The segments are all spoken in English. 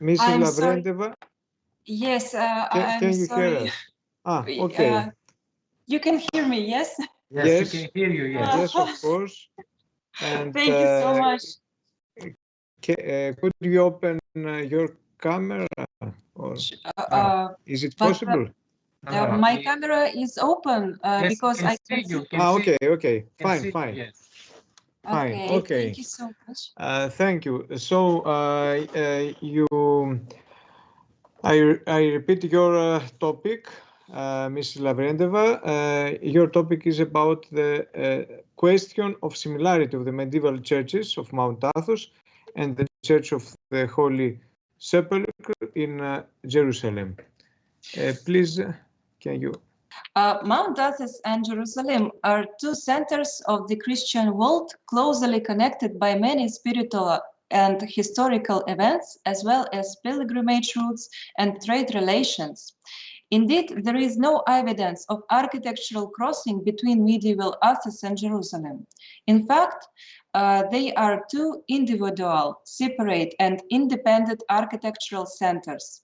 Mrs. I'm Lavrenteva? Yes, Can I'm you sorry. hear us? Ah, okay. You can hear me, yes? Yes, we can hear you, yes. Yes, of course. And Thank you so much. Could you open your camera? Or is it possible? My camera is open Yes, because I see can you. see. Can see. Okay. Can Fine, see, fine. yes. Fine, okay. Thank you so much. Thank you. So I repeat your topic, Mrs. Lavrenteva. Your topic is about the question of similarity of the medieval churches of Mount Athos and the Church of the Holy Sepulchre in Jerusalem. Please, can you? Mount Athos and Jerusalem are two centers of the Christian world, closely connected by many spiritual and historical events, as well as pilgrimage routes and trade relations. Indeed, there is no evidence of architectural crossing between medieval Athos and Jerusalem. In fact, they are two individual, separate, and independent architectural centers.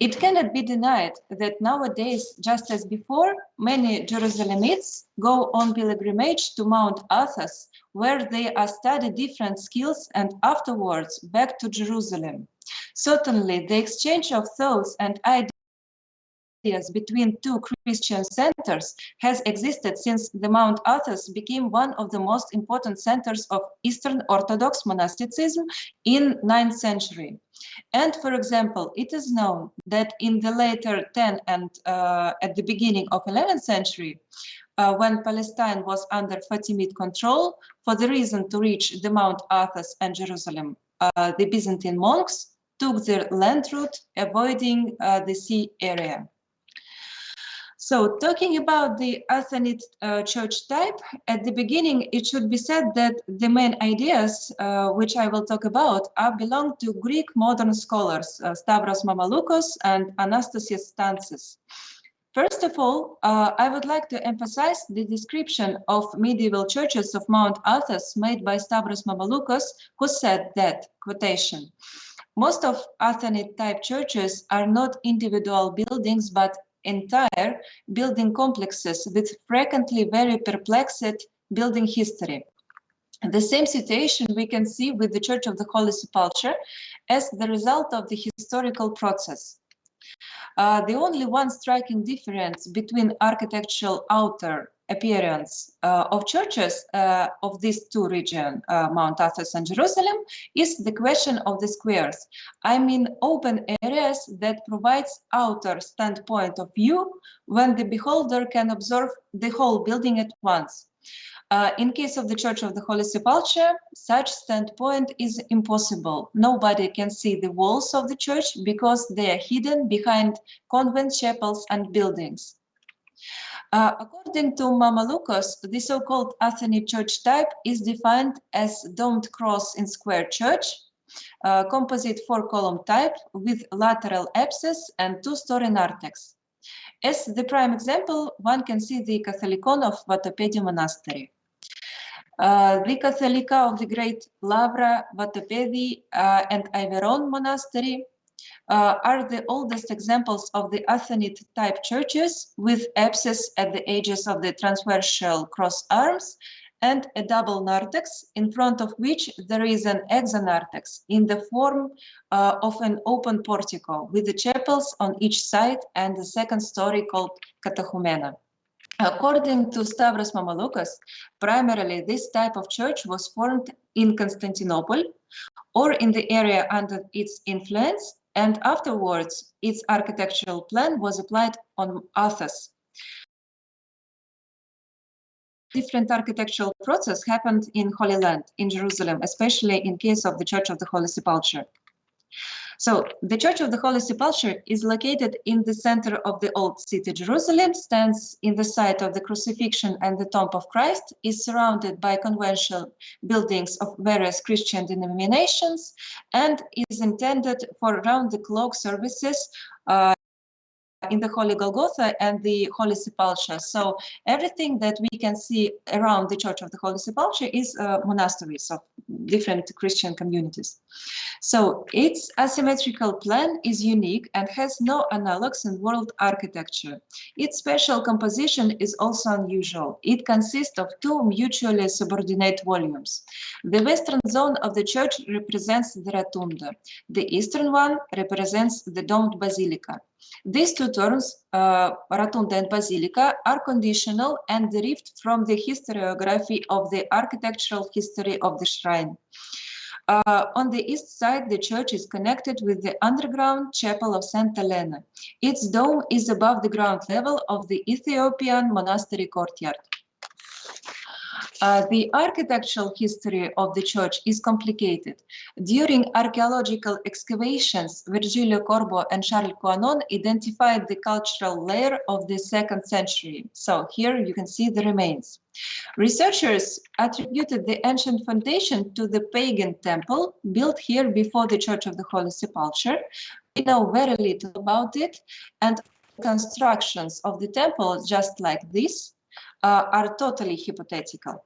It cannot be denied that nowadays, just as before, many Jerusalemites go on pilgrimage to Mount Athos, where they are studied different skills and afterwards back to Jerusalem. Certainly, the exchange of thoughts and ideas between two Christian centers has existed since the Mount Athos became one of the most important centers of Eastern Orthodox monasticism in 9th century. And for example, it is known that in the later 10th and at the beginning of 11th century, when Palestine was under Fatimid control, for the reason to reach the Mount Athos and Jerusalem, the Byzantine monks took the land route, avoiding the sea area. So talking about the Athonite church type, at the beginning, it should be said that the main ideas which I will talk about belong to Greek modern scholars, Stavros Mamaloukos and Anastasios Stantzis. First of all, I would like to emphasize the description of medieval churches of Mount Athos made by Stavros Mamaloukos, who said that, quotation, most of Athonite type churches are not individual buildings, but entire building complexes with frequently very perplexed building history. The same situation we can see with the Church of the Holy Sepulchre as the result of the historical process. The only one striking difference between architectural outer appearance of churches of these two regions, Mount Athos and Jerusalem, is the question of the squares. I mean open areas that provides outer standpoint of view when the beholder can observe the whole building at once. In case of the Church of the Holy Sepulchre, such standpoint is impossible. Nobody can see the walls of the church because they are hidden behind convent chapels and buildings. According to Mamaloukos, the so-called Athonite church type is defined as domed cross in square church, composite 4-column type with lateral apses and 2-story narthex. As the prime example, one can see the Catholicon of Vatopedi Monastery. The Catholica of the great Lavra, Vatopedi, and Iveron Monastery are the oldest examples of the Athonite type churches with apses at the edges of the transversal cross arms and a double narthex, in front of which there is an exanarthex in the form of an open portico with the chapels on each side and the second story called catechumena. According to Stavros Mamaloukos, primarily this type of church was formed in Constantinople or in the area under its influence, and afterwards its architectural plan was applied on Athos. Different architectural process happened in Holy Land, in Jerusalem, especially in case of the Church of the Holy Sepulchre. So the Church of the Holy Sepulchre is located in the center of the old city Jerusalem, stands in the site of the crucifixion and the tomb of Christ, is surrounded by conventional buildings of various Christian denominations, and is intended for round-the-clock services in the Holy Golgotha and the Holy Sepulchre. So everything that we can see around the Church of the Holy Sepulchre is monasteries of different Christian communities. So its asymmetrical plan is unique and has no analogues in world architecture. Its spatial composition is also unusual. It consists of two mutually subordinate volumes. The western zone of the church represents the rotunda. The eastern one represents the domed basilica. These two terms, rotunda and basilica, are conditional and derived from the historiography of the architectural history of the shrine. On the east side, the church is connected with the underground chapel of St. Elena. Its dome is above the ground level of the Ethiopian monastery courtyard. The architectural history of the church is complicated. During archaeological excavations, Virgilio Corbo and Charles Coanon identified the cultural layer of the 2nd century. So here you can see the remains. Researchers attributed the ancient foundation to the pagan temple built here before the Church of the Holy Sepulchre. We know very little about it, and constructions of the temple, just like this, are totally hypothetical.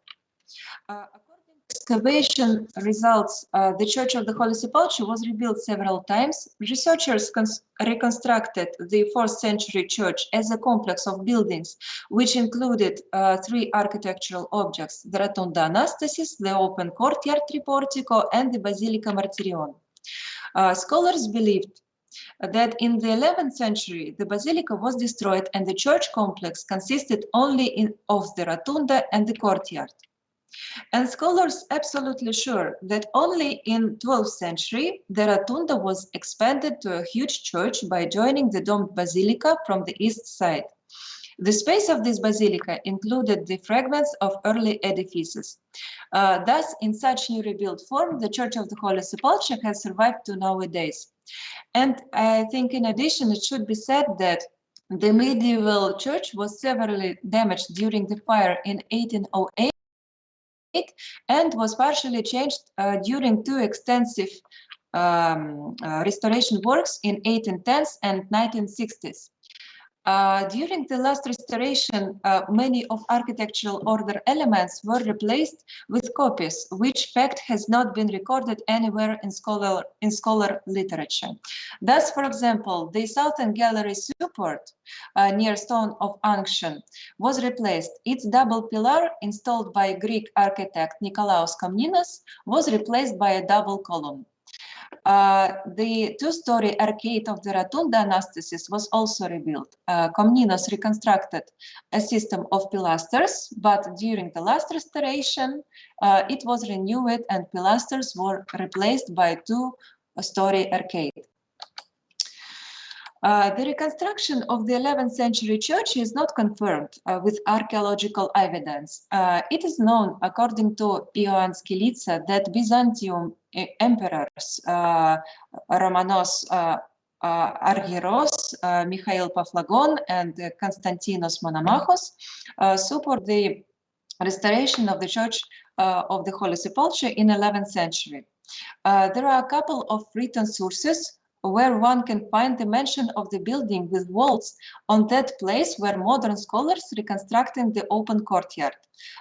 According to excavation results, the Church of the Holy Sepulchre was rebuilt several times. Researchers reconstructed the 4th century church as a complex of buildings, which included 3 architectural objects: the Rotunda Anastasis, the open courtyard triportico, and the Basilica Martyrion. Scholars believed that in the 11th century, the basilica was destroyed and the church complex consisted only of the rotunda and the courtyard. And scholars absolutely sure that only in 12th century, the rotunda was expanded to a huge church by joining the domed basilica from the east side. The space of this basilica included the fragments of early edifices. Thus, in such new rebuilt form, the Church of the Holy Sepulchre has survived to nowadays. And I think in addition, it should be said that the medieval church was severely damaged during the fire in 1808 and was partially changed during 2 extensive restoration works in 1810s and 1960s. During the last restoration, many of architectural order elements were replaced with copies, which fact has not been recorded anywhere in scholar literature. Thus, for example, the southern gallery support near Stone of Unction was replaced. Its double pillar, installed by Greek architect Nikolaos Komnenos, was replaced by a double column. The 2-story arcade of the Rotunda Anastasis was also rebuilt. Komnenos reconstructed a system of pilasters, but during the last restoration, it was renewed and pilasters were replaced by 2-story arcade. The reconstruction of the 11th century church is not confirmed with archaeological evidence. It is known, according to Ioan Skilica, that Byzantium emperors Romanos Argyros, Mikhail Paphlagon, and Konstantinos Monomachos support the restoration of the Church of the Holy Sepulchre in 11th century. There are a couple of written sources where one can find the mention of the building with walls on that place where modern scholars reconstructing the open courtyard.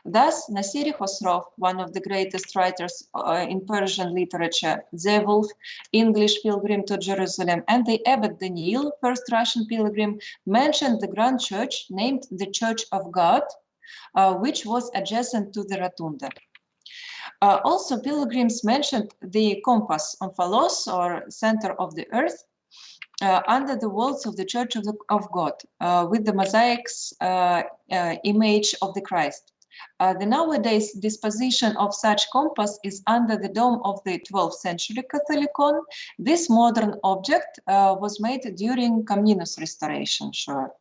Thus, Nasiri Khosrov, one of the greatest writers in Persian literature, Zevulf, English pilgrim to Jerusalem, and the abbot Daniel, first Russian pilgrim, mentioned the grand church named the Church of God, which was adjacent to the rotunda. Also, pilgrims mentioned the compass, omphalos, or center of the earth, under the walls of the Church of God, with the mosaics image of the Christ. The nowadays disposition of such compass is under the dome of the 12th century Catholicon. This modern object was made during Komnenos restoration, sure.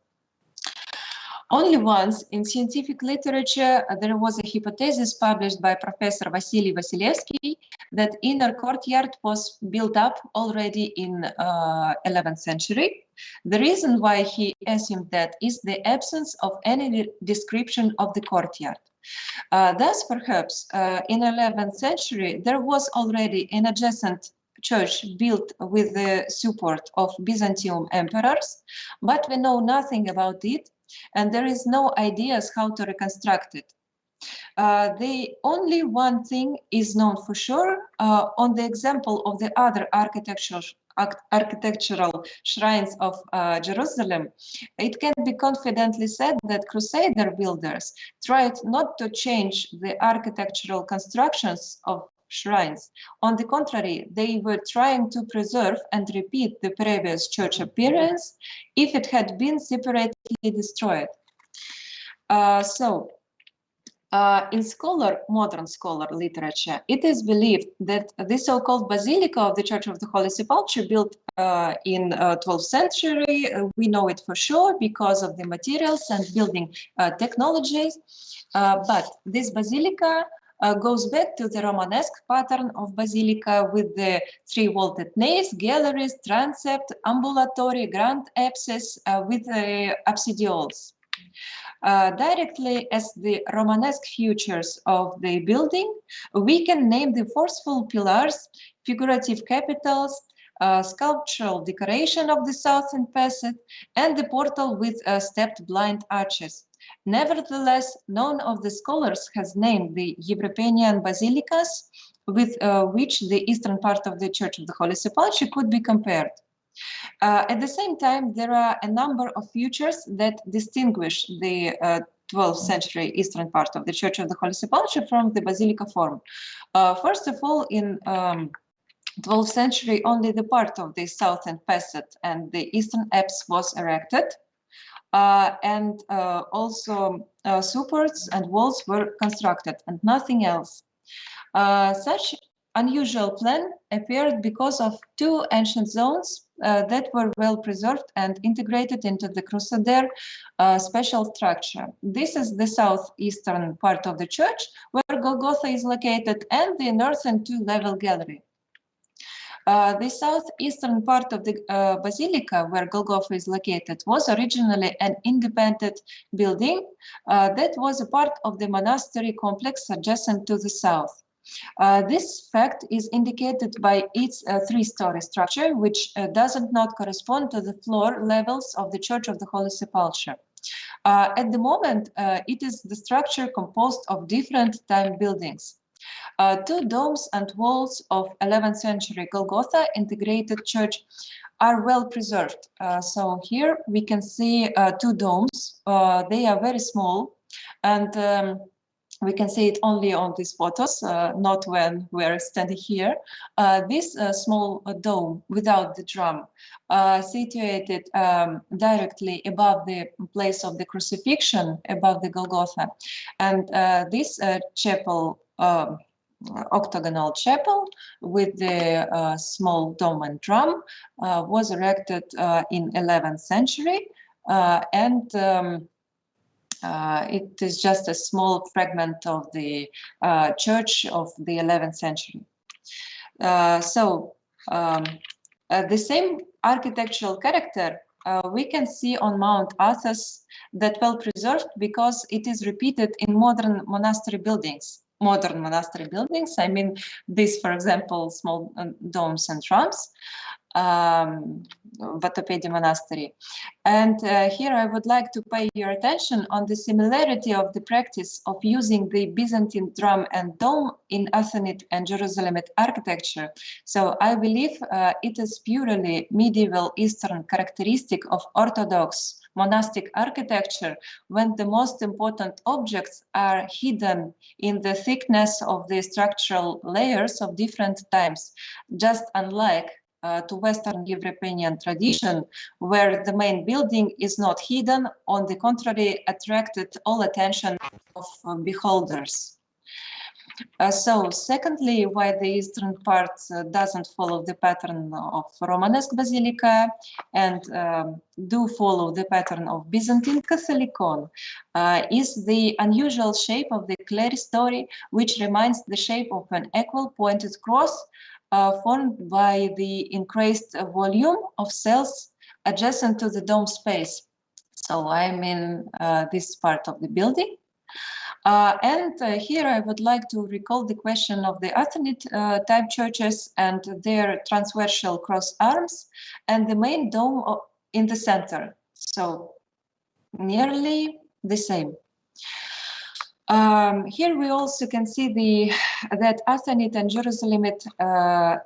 Only once in scientific literature, there was a hypothesis published by Professor Vasily Vasilevsky that inner courtyard was built up already in 11th century. The reason why he assumed that is the absence of any description of the courtyard. Thus, perhaps in 11th century, there was already an adjacent church built with the support of Byzantium emperors, but we know nothing about it, and there is no ideas how to reconstruct it. The only one thing is known for sure. On the example of the other architectural shrines of Jerusalem, it can be confidently said that Crusader builders tried not to change the architectural constructions of shrines. On the contrary, they were trying to preserve and repeat the previous church appearance if it had been separately destroyed. In modern scholar literature, it is believed that the so-called Basilica of the Church of the Holy Sepulchre, built in 12th century, we know it for sure because of the materials and building technologies. But this basilica goes back to the Romanesque pattern of basilica with the 3 vaulted naves, galleries, transept, ambulatory, grand apses with apsidioles. Directly as the Romanesque features of the building, we can name the forceful pillars, figurative capitals, sculptural decoration of the southern facade, and the portal with stepped blind arches. Nevertheless, none of the scholars has named the European basilicas with which the eastern part of the Church of the Holy Sepulchre could be compared. At the same time, there are a number of features that distinguish the 12th century eastern part of the Church of the Holy Sepulchre from the basilica form. First of all, in 12th century, only the part of the southern facade and the eastern apse was erected, and also supports and walls were constructed, and nothing else. Such unusual plan appeared because of 2 ancient zones that were well preserved and integrated into the Crusader special structure. This is the southeastern part of the church, where Golgotha is located, and the northern 2-level gallery. The southeastern part of the basilica, where Golgotha is located, was originally an independent building that was a part of the monastery complex adjacent to the south. This fact is indicated by its 3-story structure, which does not correspond to the floor levels of the Church of the Holy Sepulchre. At the moment, it is the structure composed of different time buildings. 2 domes and walls of 11th century Golgotha integrated church are well preserved. So here we can see 2 domes. They are very small, and we can see it only on these photos, not when we're standing here. This small dome without the drum, situated directly above the place of the crucifixion, above the Golgotha. And this chapel, octagonal chapel with the small dome and drum, was erected in 11th century, and it is just a small fragment of the church of the 11th century. The same architectural character we can see on Mount Athos, that well preserved because it is repeated in modern monastery buildings. Modern monastery buildings, I mean this, for example, small domes and drums, Vatopedi Monastery. And here I would like to pay your attention on the similarity of the practice of using the Byzantine drum and dome in Athenic and Jerusalem architecture. So I believe it is purely medieval Eastern characteristic of Orthodox monastic architecture, when the most important objects are hidden in the thickness of the structural layers of different times, just unlike to Western European tradition, where the main building is not hidden, on the contrary, attracted all attention of beholders. So secondly, why the eastern part doesn't follow the pattern of Romanesque basilica and do follow the pattern of Byzantine Catholicon is the unusual shape of the clerestory, which reminds the shape of an equal pointed cross formed by the increased volume of cells adjacent to the dome space. So I'm in this part of the building. Here I would like to recall the question of the Athenite type churches and their transversal cross arms and the main dome in the center. So nearly the same. Here we also can see that Athenite and Jerusalemite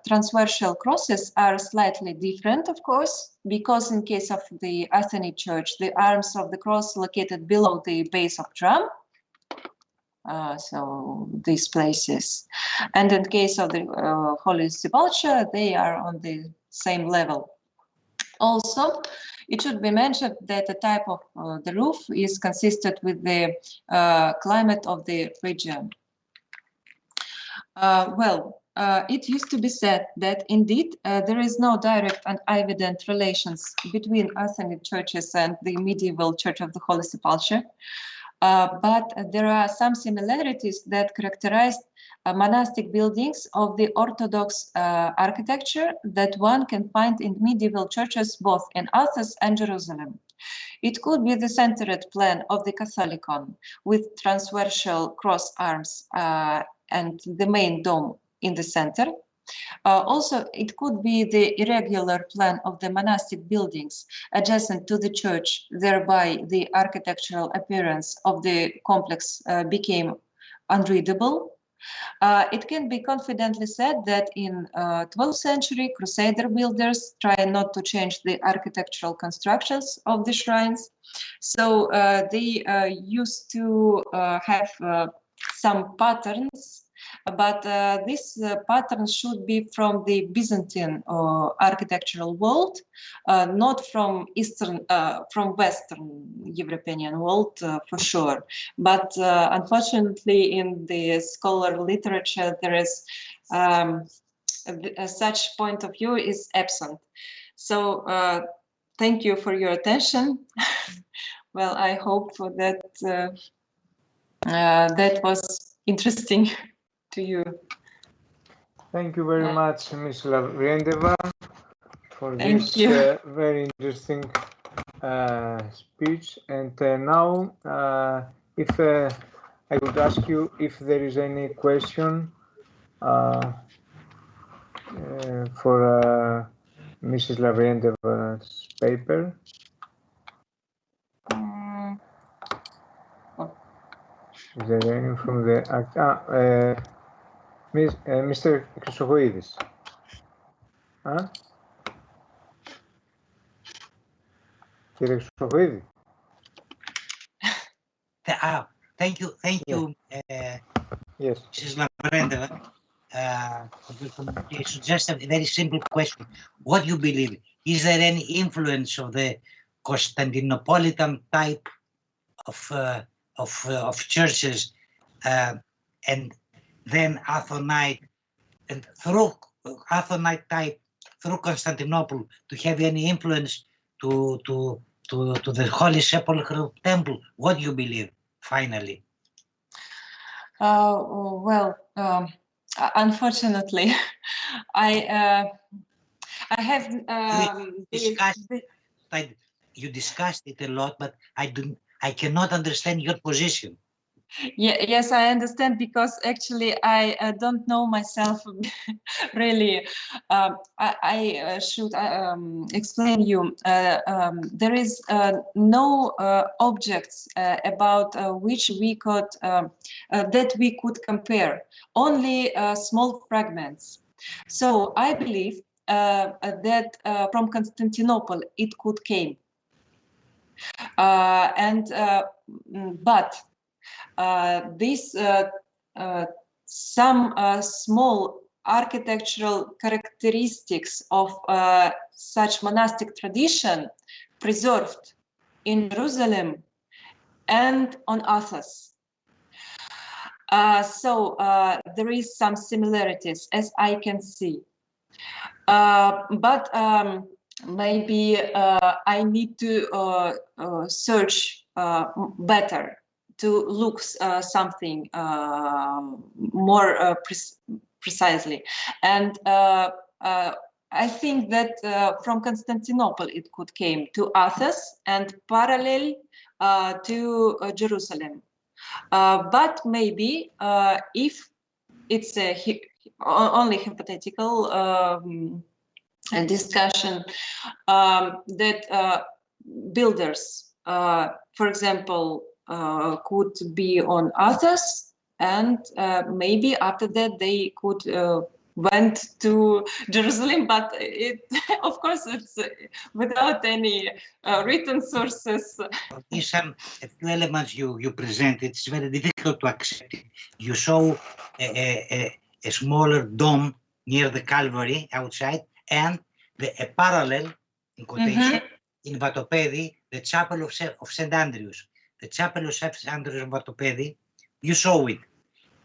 transversal crosses are slightly different, of course, because in case of the Athenite church, the arms of the cross located below the base of drum. So these places. And in case of the Holy Sepulchre, they are on the same level. Also, it should be mentioned that the type of the roof is consistent with the climate of the region. It used to be said that indeed there is no direct and evident relations between Athenite churches and the medieval Church of the Holy Sepulchre. But there are some similarities that characterized monastic buildings of the Orthodox architecture that one can find in medieval churches both in Athos and Jerusalem. It could be the centered plan of the Catholicon with transversal cross arms and the main dome in the center. Also, it could be the irregular plan of the monastic buildings adjacent to the church, thereby the architectural appearance of the complex became unreadable. It can be confidently said that in 12th century, Crusader builders tried not to change the architectural constructions of the shrines. So they used to have some patterns, but this pattern should be from the Byzantine architectural world, not from Western European world for sure. But unfortunately, in the scholar literature, there is such point of view is absent. So thank you for your attention. Well, I hope that that was interesting to you. Thank you very much, Ms. Lavrenteva, for this very interesting speech. And now, if I would ask you if there is any question for Mrs. Lavrenteva's paper. Is there any from the Mr. Christofoidis? Κύριε Χριστοφοίδη. Thank you, yes. Mrs. Lavrenteva. It's just a very simple question. What do you believe? Is there any influence of the Constantinopolitan type of churches and then Athonite, and through Athonite type through Constantinople to have any influence to the Holy Sepulchre temple? What do you believe? Finally. Unfortunately, I have you discussed it a lot, but I cannot understand your position. Yes, I understand, because actually I don't know myself really. I should explain you. There is no objects about which we could that we could compare. Only small fragments. So I believe that from Constantinople it could came, but. Some small architectural characteristics of such monastic tradition preserved in Jerusalem and on Athos. So there is some similarities, as I can see. But maybe I need to search better to look something more precisely. And I think that from Constantinople it came to Athos and parallel to Jerusalem. But maybe if it's a only hypothetical discussion, that builders, for example, could be on Athos, and maybe after that they could went to Jerusalem, but of course it's without any written sources. These some a few elements you present, it's very difficult to accept it. You saw a smaller dome near the Calvary outside, and a parallel, in quotation, in Vatopedi, the chapel of St. Andrews. The chapel of St. Andrews in Vatopedi, you saw it.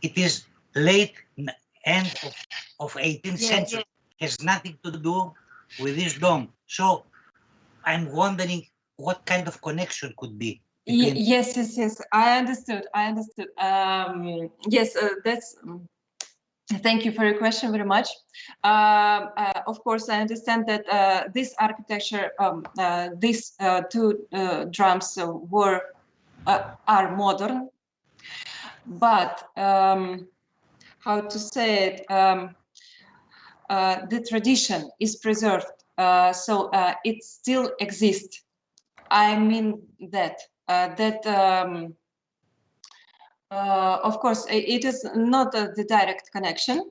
It is late end of 18th century. Has nothing to do with this dome. So I'm wondering what kind of connection could be. Yes. I understood. Yes, that's. Thank you for your question very much. Of course, I understand that this architecture, these two drums are modern, but how to say it? The tradition is preserved, so it still exists. I mean that of course it is not the direct connection,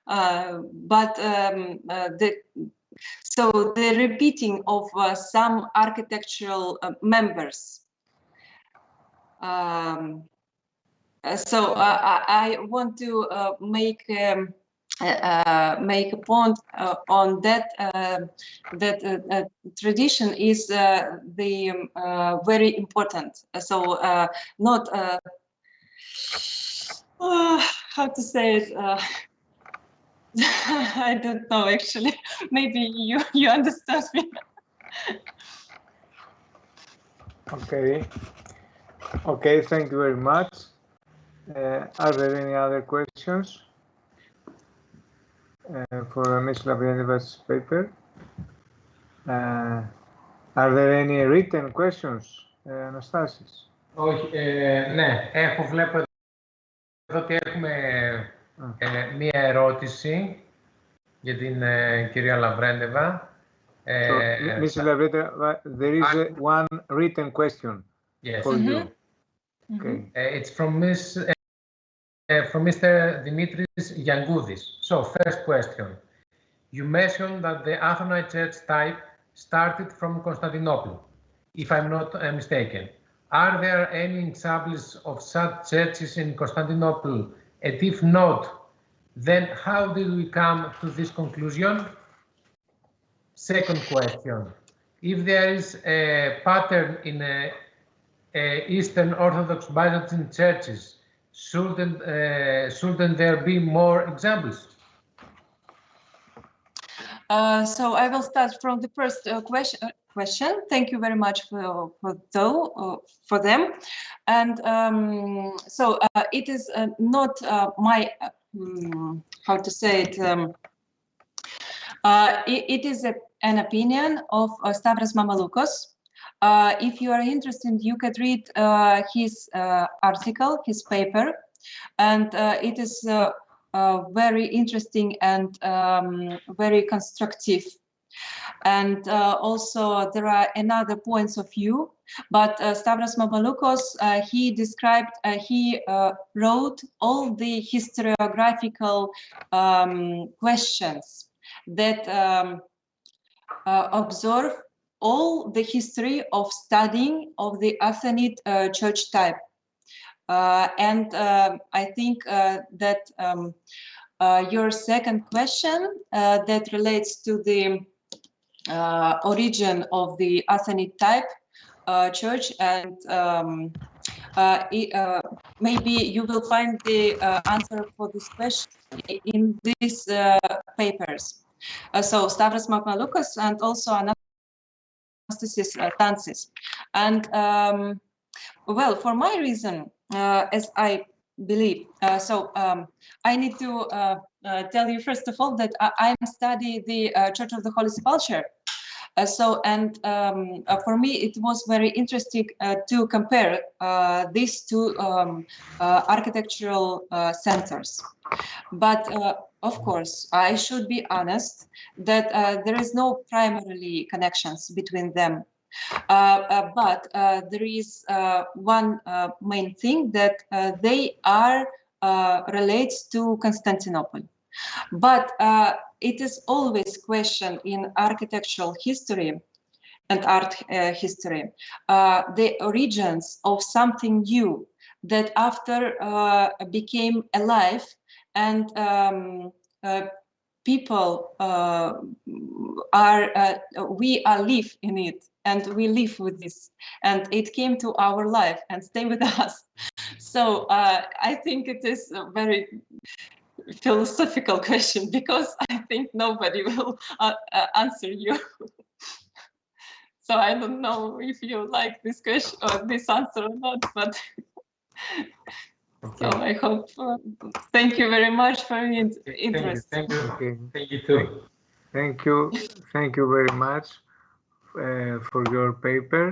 but so the repeating of some architectural members. So I want to make a point on that. That tradition is very important. So not how to say it. I don't know actually. Maybe you understand me. Okay. Thank you very much. Are there any other questions for Ms. Lavrenteva's paper? Are there any written questions, Anastasis? Όχι, ναι, βλέπω εδώ ότι έχουμε μία ερώτηση για την κυρία Λαβρέντεβα. Ms. Lavrenteva, there is one written question for you. Okay. It's from Mr. Dimitris Yangoudis. So, first question. You mentioned that the Athonite church type started from Constantinople, if I'm not mistaken. Are there any examples of such churches in Constantinople? And if not, then how did we come to this conclusion? Second question. If there is a pattern in Eastern Orthodox Byzantine churches, shouldn't there be more examples? So I will start from the first question. Thank you very much for them. And so it is not my how to say it. It is an opinion of Stavros Mamaloukos. If you are interested, you could read his article, his paper, and it is very interesting and very constructive. And also there are another points of view, but Stavros Mamaloukos, he described, he wrote all the historiographical questions that observe all the history of studying of the Athonite church type. And I think that your second question that relates to the origin of the Athonite type church, and maybe you will find the answer for this question in these papers. So Stavros Mamaloukos and also Anastasis Tansis. And well, for my reason, as I believe, I need to tell you first of all that I study the Church of the Holy Sepulchre, For me, it was very interesting to compare these two architectural centers. But of course, I should be honest that there is no primarily connections between them. But there is one main thing that they are relates to Constantinople. But it is always question in architectural history and art history, the origins of something new that after became alive, and people we are live in it, and we live with this, and it came to our life and stay with us. So I think it is a very philosophical question, because I think nobody will answer you. So I don't know if you like this question or this answer or not, but okay. So I hope. Thank you very much for your interest. Thank you. Okay. Thank you too. Thank you very much for your paper.